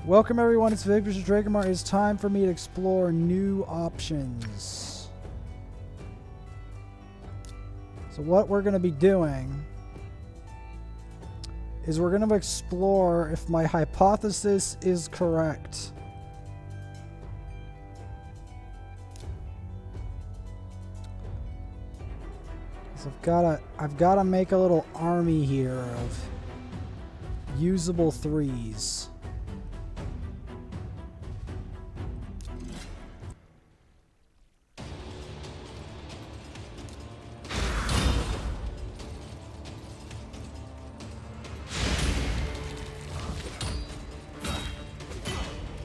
Welcome everyone, it's Vic vs. Drakemar. It's time for me to explore new options. So what we're going to be doing is we're going to explore if my hypothesis is correct. So I've got to make a little army here of usable threes.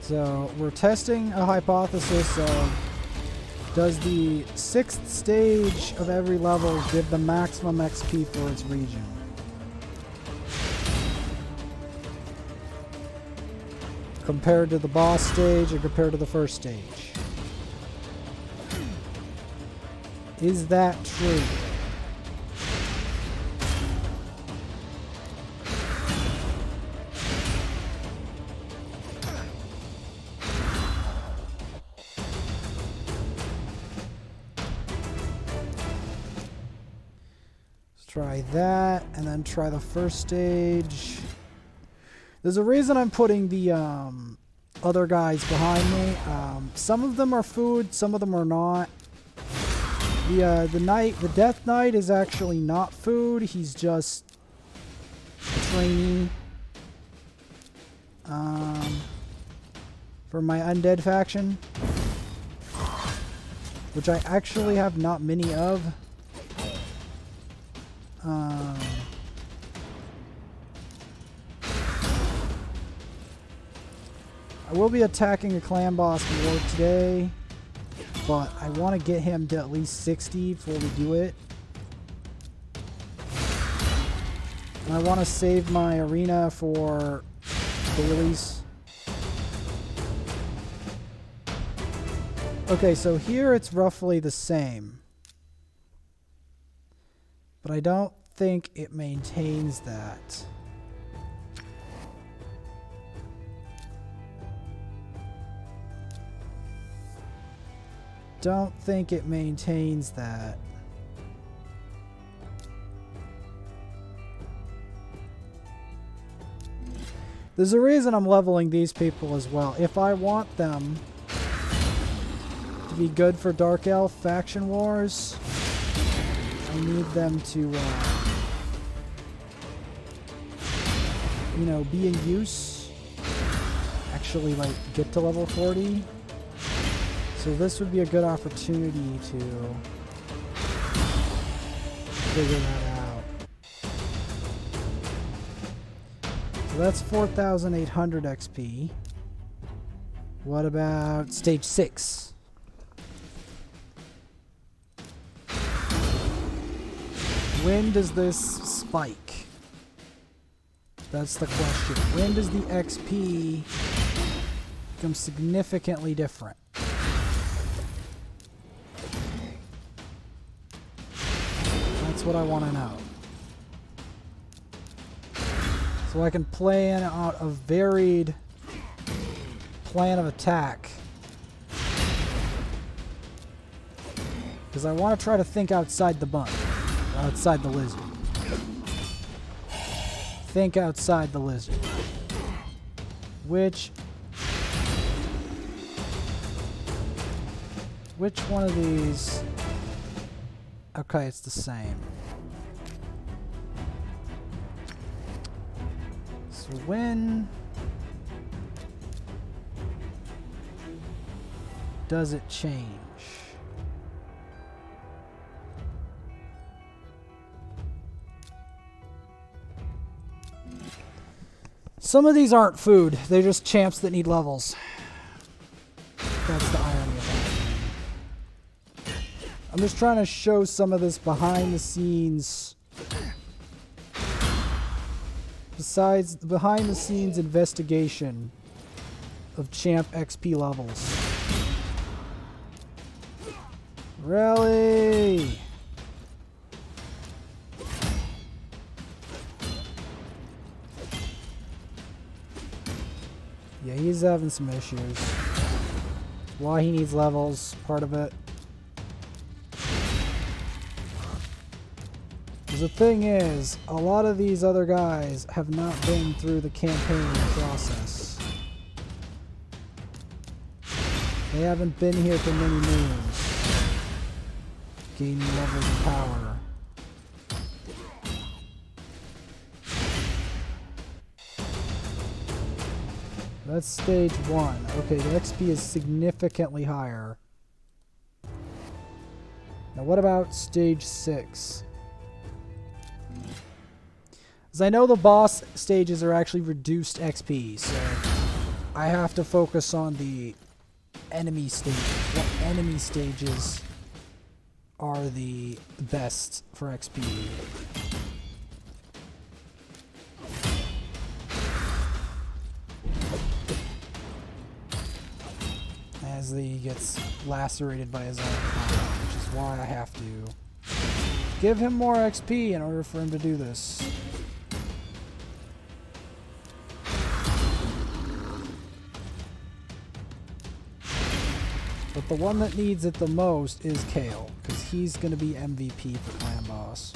So we're testing a hypothesis of, does the 6th stage of every level give the maximum XP for its region? Compared to the boss stage or compared to the first stage? Is that true? Try that, and then try the first stage. There's a reason I'm putting the other guys behind me. Some of them are food, some of them are not. The Death Knight is actually not food. He's just a trainee. For my undead faction, which I actually have not many of. I will be attacking a clan boss war today, but I want to get him to at least 60 before we do it. And I want to save my arena for dailies. Okay, so here it's roughly the same. But I don't think it maintains that. Don't think it maintains that. There's a reason I'm leveling these people as well. If I want them to be good for Dark Elf faction wars, I need them to, you know, be in use. Actually, like, get to level 40. So this would be a good opportunity to figure that out. So that's 4,800 XP. What about stage 6? When does this spike? That's the question. When does the XP become significantly different? That's what I want to know. So I can plan out a varied plan of attack. Because I want to try to think outside the bun. Outside the lizard. Think outside the lizard. Which one of these? Okay, it's the same. So when does it change? Some of these aren't food, they're just champs that need levels. That's the irony of that. I'm just trying to show some of this behind the scenes. Besides the behind the scenes investigation of champ XP levels. Really? Yeah, he's having some issues. Why he needs levels, part of it. Because the thing is, a lot of these other guys have not been through the campaign process. They haven't been here for many moons, gaining levels of power. That's stage 1. Okay, the XP is significantly higher. Now what about stage 6? As I know the boss stages are actually reduced XP, so I have to focus on the enemy stages. What enemy stages are the best for XP? As he gets lacerated by his own power, which is why I have to give him more XP in order for him to do this. But the one that needs it the most is Kale, because he's going to be MVP for Clan Boss.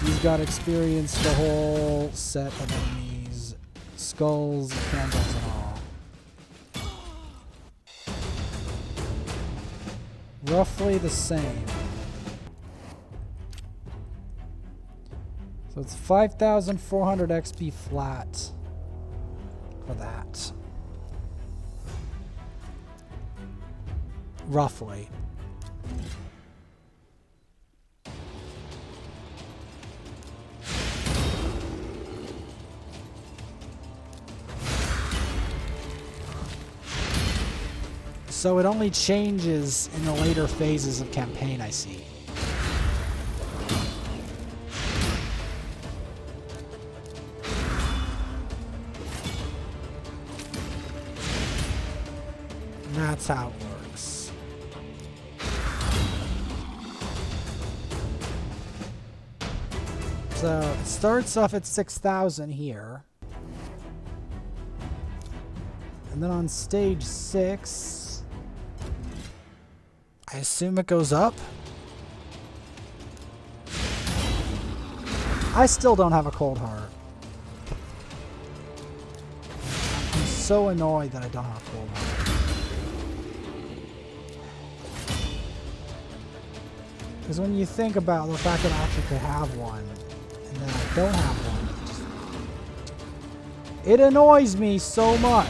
He's got experienced the whole set of enemies, skulls, candles, and all. Roughly the same. So it's 5,400 XP flat for that. Roughly. So it only changes in the later phases of campaign, I see. That's how it works. So it starts off at 6,000 here. And then on stage 6, I assume it goes up. I still don't have a cold heart. I'm so annoyed that I don't have a cold heart. Because when you think about the fact that I actually could have one, and then I don't have one, it annoys me so much.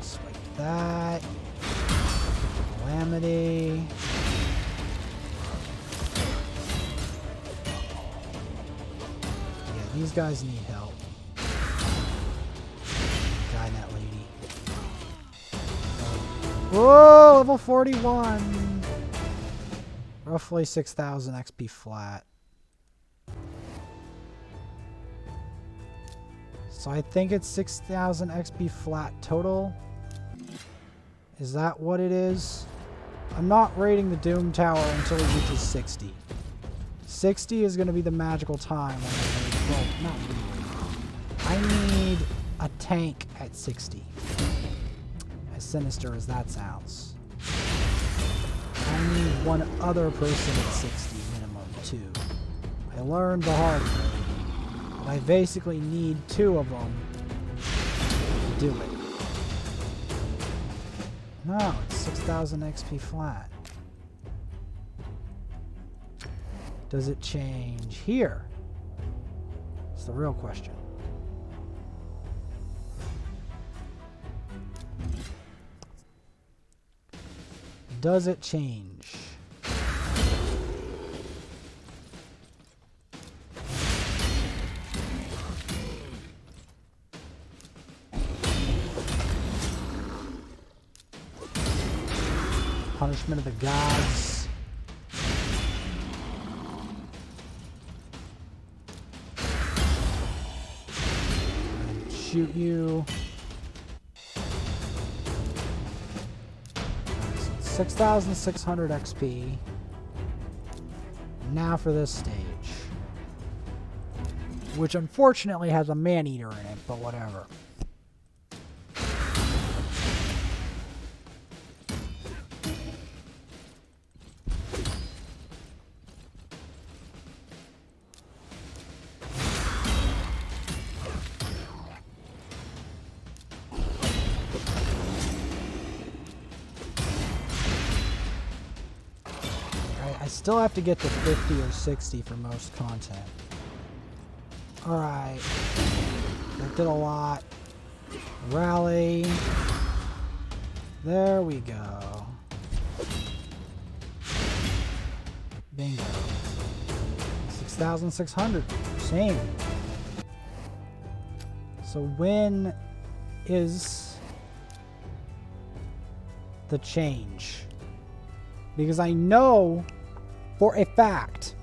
Swipe that. Calamity. Yeah, these guys need help. Guy and that lady. Whoa, level 41. Roughly 6,000 XP flat. So I think it's 6,000 XP flat total. Is that what it is? I'm not raiding the Doom Tower until it reaches 60. 60 is going to be the magical time when I raid. Well, not really. I need a tank at 60. As sinister as that sounds. I need one other person at 60 minimum, too. I learned the hard way. But I basically need 2 of them to do it. No, it's 6,000 XP flat. Does it change here? It's the real question. Does it change? Punishment of the gods. Shoot you. 6,600 XP. Now for this stage. Which unfortunately has a man-eater in it, but whatever. I still have to get to 50 or 60 for most content. Alright. That did a lot. Rally. There we go. Bingo. 6,600. Same. So when is the change? Because I know for a fact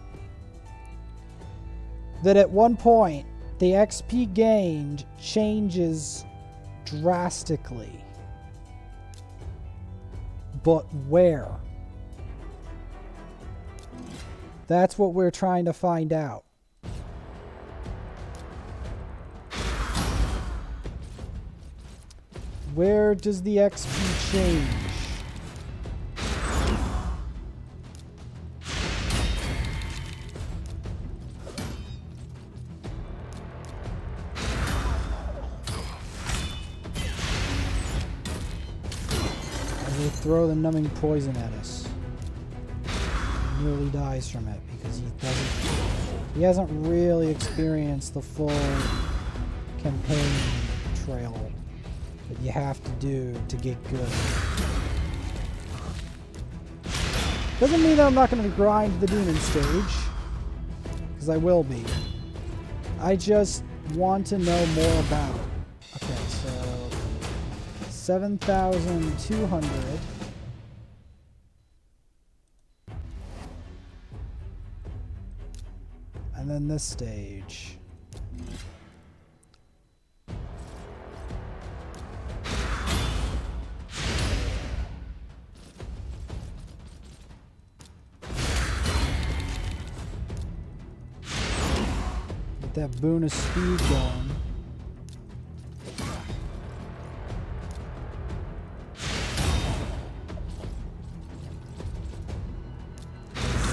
that at one point the XP gained changes drastically. But where? That's what we're trying to find out. Where does the XP change? Throw the numbing poison at us. He nearly dies from it because he hasn't really experienced the full campaign trail that you have to do to get good. Doesn't mean that I'm not going to grind the demon stage, because I will be. I just want to know more about it. Okay, so 7,200. And then this stage. Get that boon of speed going.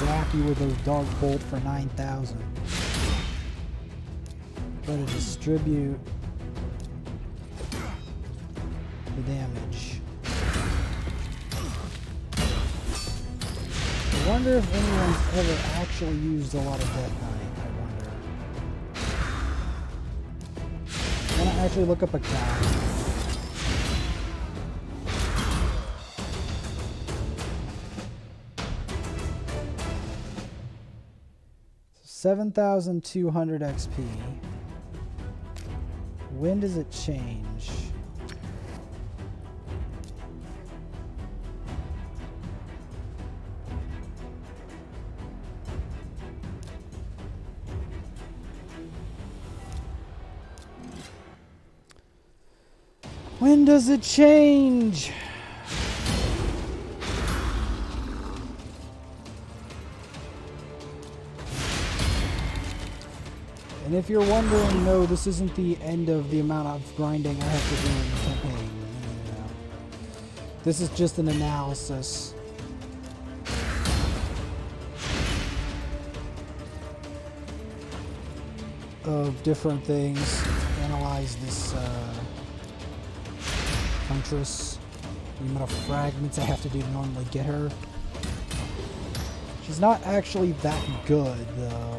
Zap you with those dark bolt for 9,000. Try to distribute the damage. I wonder if anyone's ever actually used a lot of Death Knight. I wonder. I want to actually look up a guide. 7,200 XP. When does it change? When does it change? And if you're wondering, no, this isn't the end of the amount of grinding I have to do in the campaign. No. This is just an analysis. Of different things. Analyze this Huntress. The amount of fragments I have to do to normally get her. She's not actually that good, though.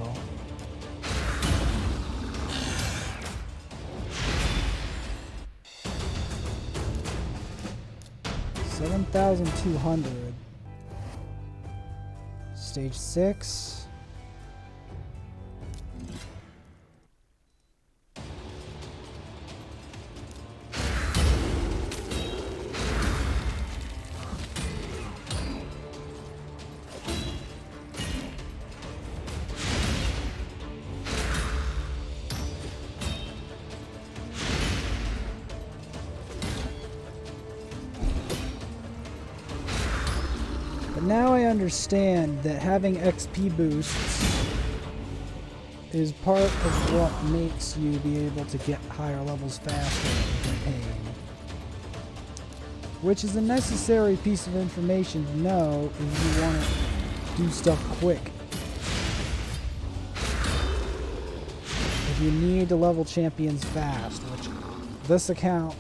7,200. Stage 6. now I understand that having XP boosts is part of what makes you be able to get higher levels faster in the campaign. Which is a necessary piece of information to know if you want to do stuff quick. If you need to level champions fast, which this account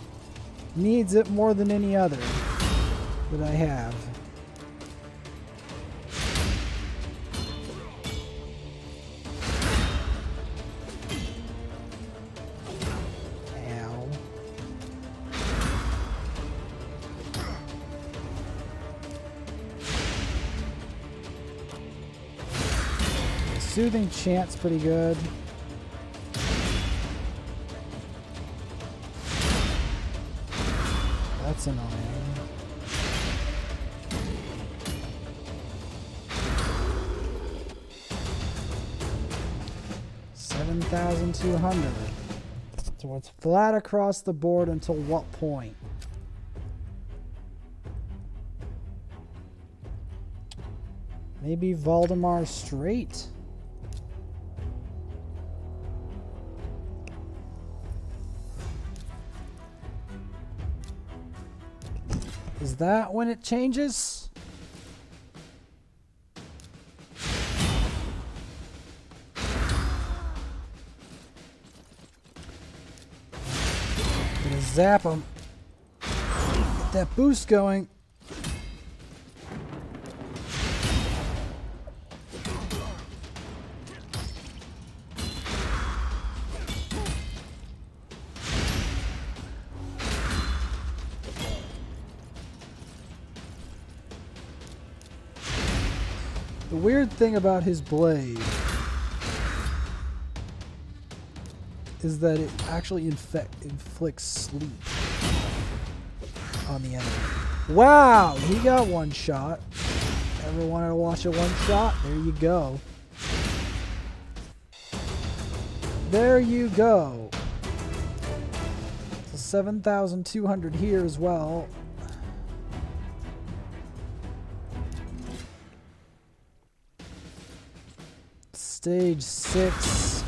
needs it more than any other that I have. Ow. Soothing Chant's pretty good. That's annoying. $7,200. So it's flat across the board until what point? Maybe Valdemar Strait? Is that when it changes? Gonna zap him. Get that boost going. The weird thing about his blade is that it actually inflicts sleep on the enemy. Wow, he got one shot. Ever wanted to watch a one shot? There you go. There you go. So 7,200 here as well. Stage 6.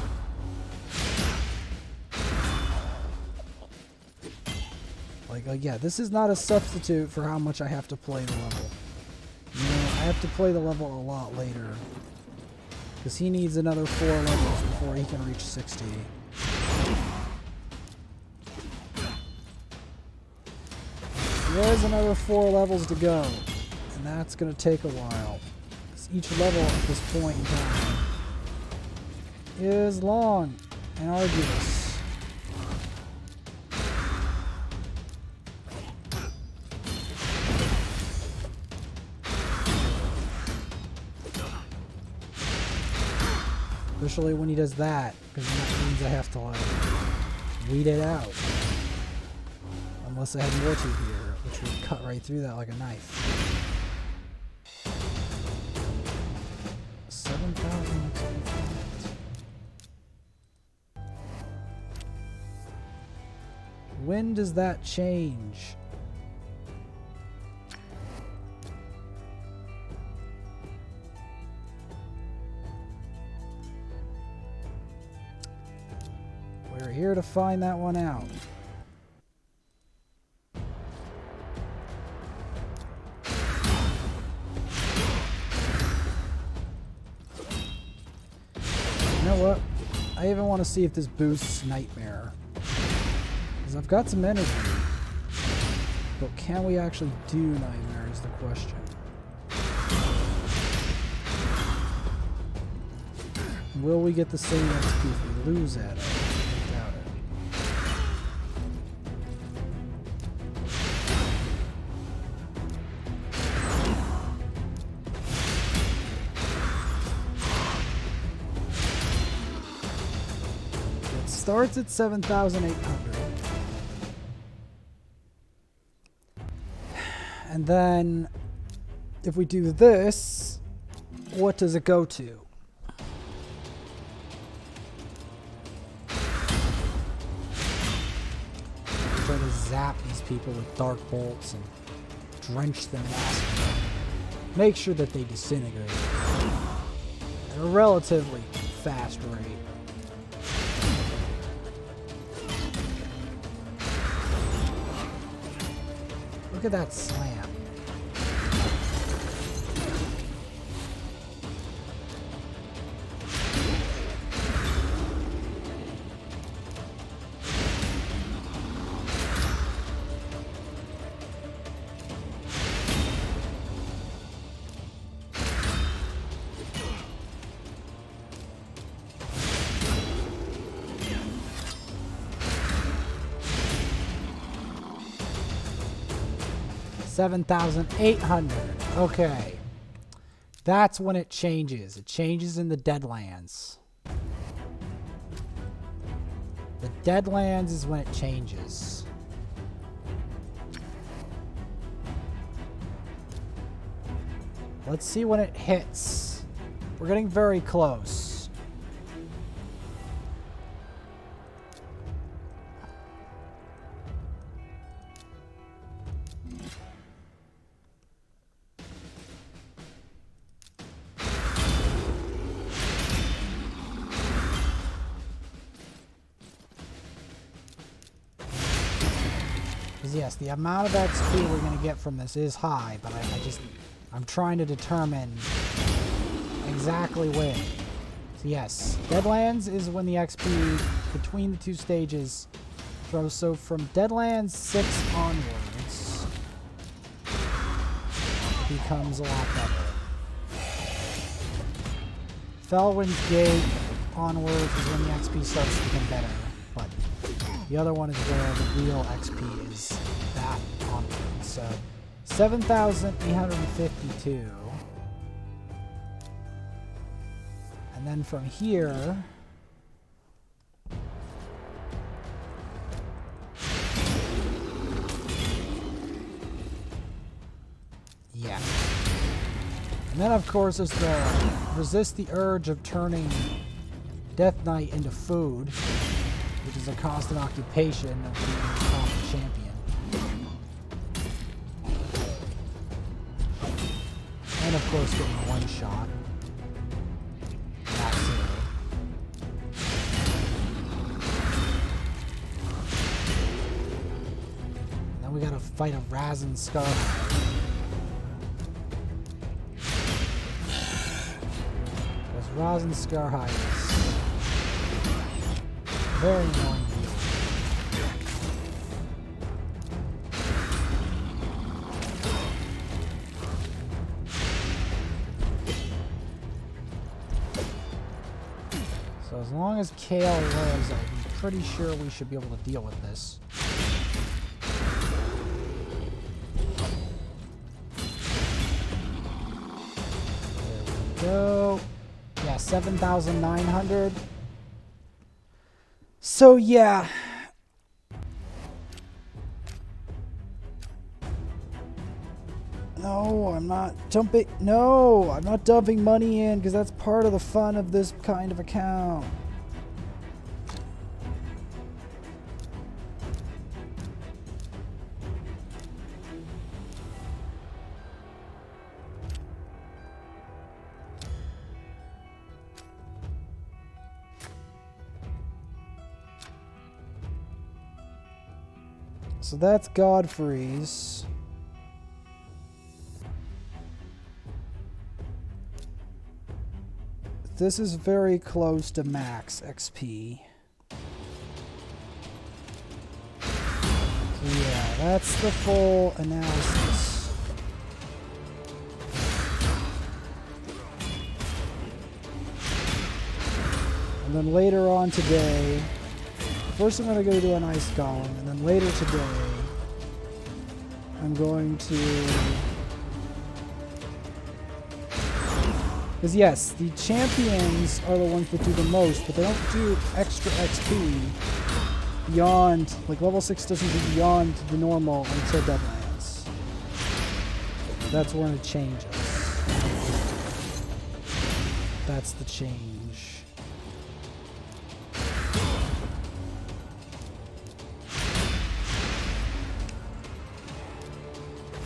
Like, yeah, this is not a substitute for how much I have to play the level. You know, I have to play the level a lot later. Because he needs another 4 levels before he can reach 60. There's another 4 levels to go. And that's going to take a while. Because each level at this point in time is long and arduous. Especially when he does that, because that means I have to like weed it out. Unless I had more to here, which would cut right through that like a knife. 7,000. When does that change? We're here to find that one out. You know what? I even want to see if this boosts Nightmare. Because I've got some energy. But can we actually do Nightmare is the question. Will we get the same XP if we lose at it? I doubt it. It starts at 7,800. And then, if we do this, what does it go to? Try to zap these people with dark bolts and drench them in acid. make sure that they disintegrate at a relatively fast rate. Look at that slam. $7,800. Okay. That's when it changes. It changes in the Deadlands. The Deadlands is when it changes. Let's see when it hits. We're getting very close. Yes, the amount of XP we're going to get from this is high, but I'm trying to determine exactly when. So yes, Deadlands is when the XP between the two stages throws. So from Deadlands 6 onwards, it becomes a lot better. Felwyn's Gate onwards is when the XP starts to become better, but the other one is where the real XP is that onward. So 7,852. And then from here, yeah. And then of course is the resist the urge of turning Death Knight into food, which is a constant occupation of being a top champion. And of course getting one shot. That's it. And then we gotta fight a Razin Scarhide. Because Razin Scarhide is very annoying. So as long as Kale lives, I'm pretty sure we should be able to deal with this. There we go. Yeah, 7,900. So yeah. No, I'm not dumping. No, I'm not dumping money in because that's part of the fun of this kind of account. So that's Godfrey's. This is very close to max XP. So yeah, that's the full analysis. And then later on today, first I'm going to go do an ice golem, and then later today, I'm going to... Because yes, the champions are the ones that do the most, but they don't do extra XP beyond, like level 6 doesn't do beyond the normal until Deadlands. That's when it changes. That's the change.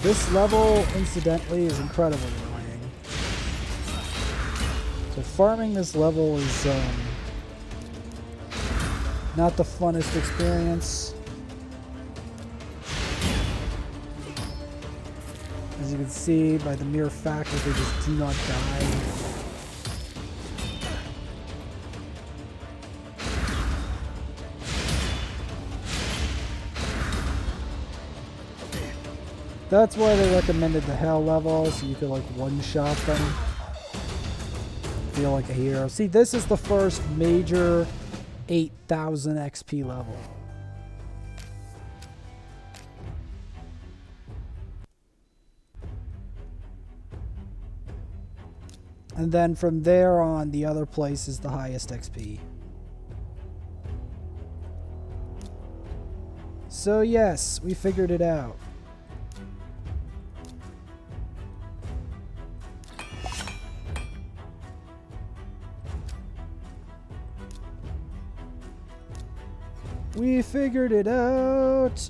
This level, incidentally, is incredibly annoying. So farming this level is not the funnest experience. As you can see, by the mere fact that they just do not die. That's why they recommended the hell level, so you could like one-shot them. Feel like a hero. See, this is the first major 8,000 XP level. And then from there on, the other place is the highest XP. So yes, we figured it out. We figured it out.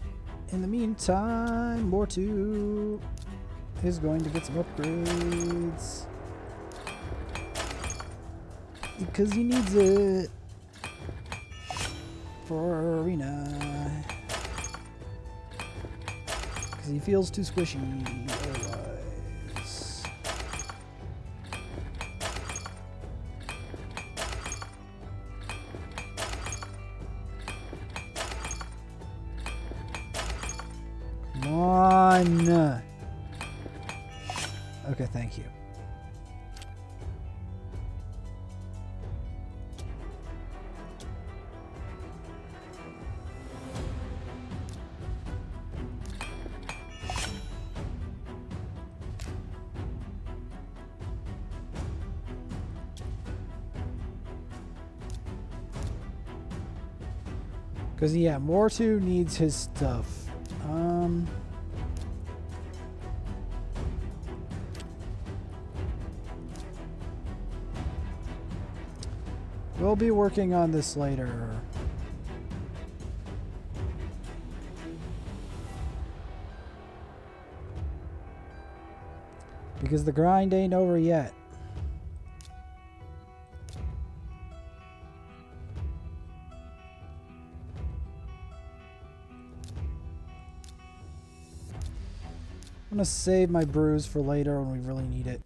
In the meantime, Mortu is going to get some upgrades. Because he needs it for arena. Because he feels too squishy otherwise. Come on. Okay, thank you. Because, yeah, Mortu needs his stuff. We'll be working on this later. Because the grind ain't over yet. I'm gonna save my brews for later when we really need it.